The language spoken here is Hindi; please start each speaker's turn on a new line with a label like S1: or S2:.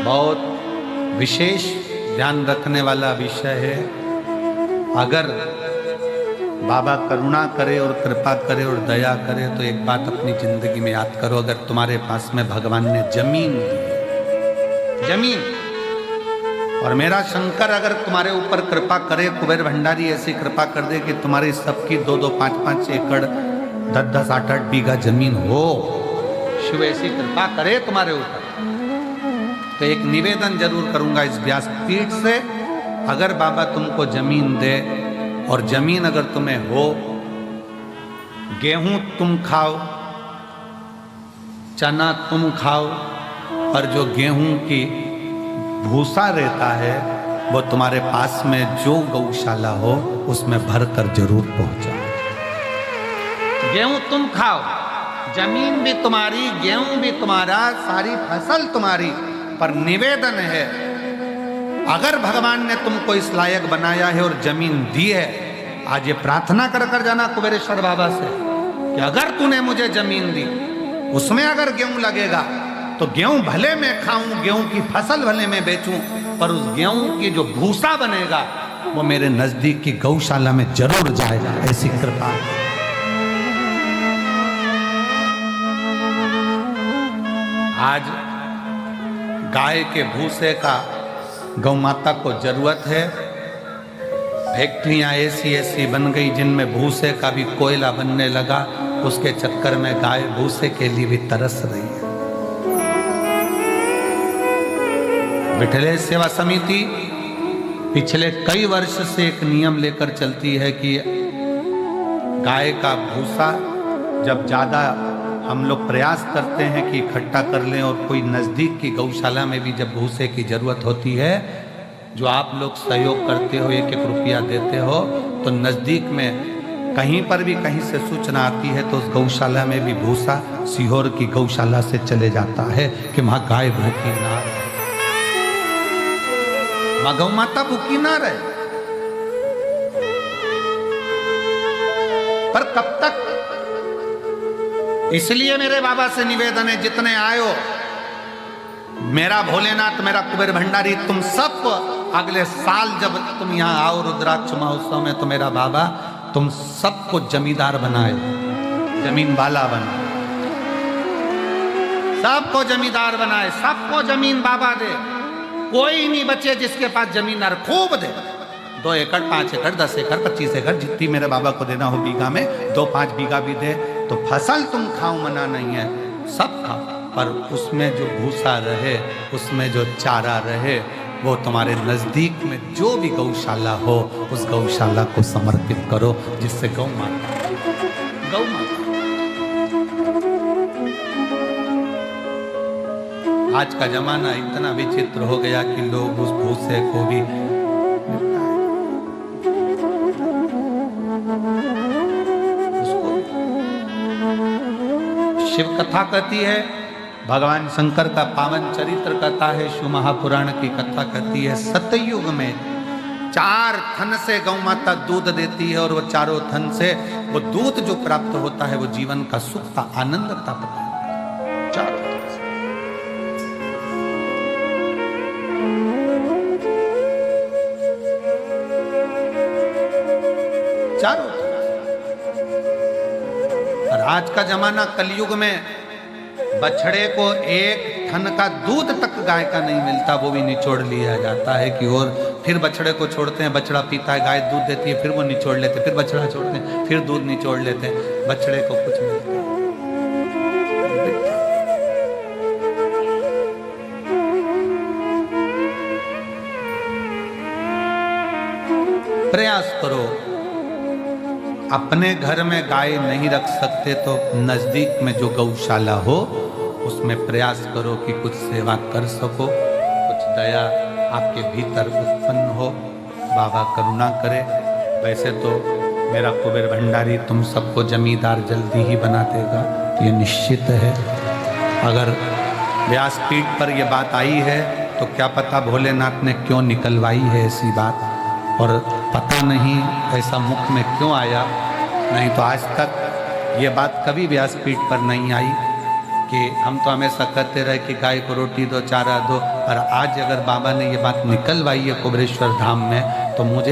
S1: बहुत विशेष ध्यान रखने वाला विषय है। अगर बाबा करुणा करे और कृपा करे और दया करे तो एक बात अपनी जिंदगी में याद करो, अगर तुम्हारे पास में भगवान ने जमीन दी, जमीन, और मेरा शंकर अगर तुम्हारे ऊपर कृपा करे, कुबेर भंडारी ऐसी कृपा कर दे कि तुम्हारी सबकी 2-2, 5-5 एकड़, 10-10, 8-8 बीघा जमीन हो, शिव ऐसी कृपा करे तुम्हारे ऊपर, तो एक निवेदन जरूर करूंगा इस व्यासपीठ से, अगर बाबा तुमको जमीन दे और जमीन अगर तुम्हें हो, गेहूं तुम खाओ, चना तुम खाओ, और जो गेहूं की भूसा रहता है वो तुम्हारे पास में जो गौशाला हो उसमें भरकर जरूर पहुंचाओ। गेहूं तुम खाओ, जमीन भी तुम्हारी, गेहूं भी तुम्हारा, सारी फसल तुम्हारी, पर निवेदन है, अगर भगवान ने तुमको इस लायक बनाया है और जमीन दी है, आज ये प्रार्थना कर कर जाना कुबेरेश्वर बाबा से कि अगर तूने मुझे जमीन दी, उसमें अगर गेहूं लगेगा तो गेहूं भले मैं खाऊं, गेहूं की फसल भले मैं बेचूं, पर उस गेहूं की जो भूसा बनेगा वो मेरे नजदीक की गौशाला में जरूर जाएगा, ऐसी कृपा। आज गाय के भूसे का गौ माता को जरूरत है। फैक्ट्रियां ऐसी ऐसी बन गई जिनमें भूसे का भी कोयला बनने लगा, उसके चक्कर में गाय भूसे के लिए भी तरस रही है। विठलेश सेवा समिति पिछले कई वर्ष से एक नियम लेकर चलती है कि गाय का भूसा जब ज़्यादा हम लोग प्रयास करते हैं कि इकट्ठा कर लें, और कोई नज़दीक की गौशाला में भी जब भूसे की ज़रूरत होती है, जो आप लोग सहयोग करते हो, 1-1 रुपया देते हो, तो नज़दीक में कहीं पर भी कहीं से सूचना आती है तो उस गौशाला में भी भूसा सीहोर की गौशाला से चले जाता है कि वहाँ गाय भूखी ना रहे, वहाँ गौ माता भूखी ना रहे। पर कब तक? इसलिए मेरे बाबा से निवेदन है, जितने आयो, मेरा भोलेनाथ, मेरा कुबेर भंडारी, तुम सब अगले साल जब तुम यहाँ आओ रुद्राक्ष महोत्सव में, तो मेरा बाबा तुम सबको जमींदार बनाए, जमीन वाला बनाए, सबको जमींदार बनाए, सबको जमीन बाबा दे, कोई नहीं बचे जिसके पास जमीन और खूब दे, 2 एकड़, 5 एकड़, 10 एकड़, 25 एकड़, जितनी मेरे बाबा को देना हो बीघा में, 2-5 बीघा भी दे, तो फसल तुम खाओ, मना नहीं है, सब खाओ, पर उसमें जो भूसा रहे, उसमें जो चारा रहे, वो तुम्हारे नजदीक में जो भी गौशाला हो उस गौशाला को समर्पित करो, जिससे गौ माता, गौ माता। आज का जमाना इतना विचित्र हो गया कि लोग उस भूसे को भी शिव कथा कहती है, भगवान शंकर का पावन चरित्र कथा है, शिव महापुराण की कथा कहती है, सतयुग में 4 थन से गौ माता दूध देती है, और वो चारों थन से वो दूध जो प्राप्त होता है वो जीवन का सुख का आनंद प्राप्त होता है, चारों थन से। चारों थन। और आज का जमाना कलयुग में बछड़े को 1 थन का दूध तक गाय का नहीं मिलता, वो भी निचोड़ लिया जाता है कि, और फिर बछड़े को छोड़ते हैं, बछड़ा पीता है, गाय दूध देती है, फिर वो निचोड़ लेते हैं, फिर बछड़ा छोड़ते हैं, फिर दूध निचोड़ लेते हैं, बछड़े को कुछ मिलता है। प्रयास करो, अपने घर में गाय नहीं रख सकते तो नजदीक में जो गौशाला हो उसमें प्रयास करो कि कुछ सेवा कर सको, कुछ दया आपके भीतर उत्पन्न हो, बाबा करुणा करे। वैसे तो मेरा कुबेर भंडारी तुम सबको जमींदार जल्दी ही बना देगा, ये निश्चित है। अगर व्यासपीठ पर यह बात आई है तो क्या पता भोलेनाथ ने क्यों निकलवाई है ऐसी बात, और पता नहीं ऐसा मुख में क्यों आया, नहीं तो आज तक ये बात कभी व्यासपीठ पर नहीं आई कि हम तो हमेशा कहते रहे कि गाय को रोटी दो, चारा दो, और आज अगर बाबा ने ये बात निकलवाई है कुबेरेश्वर धाम में, तो मुझे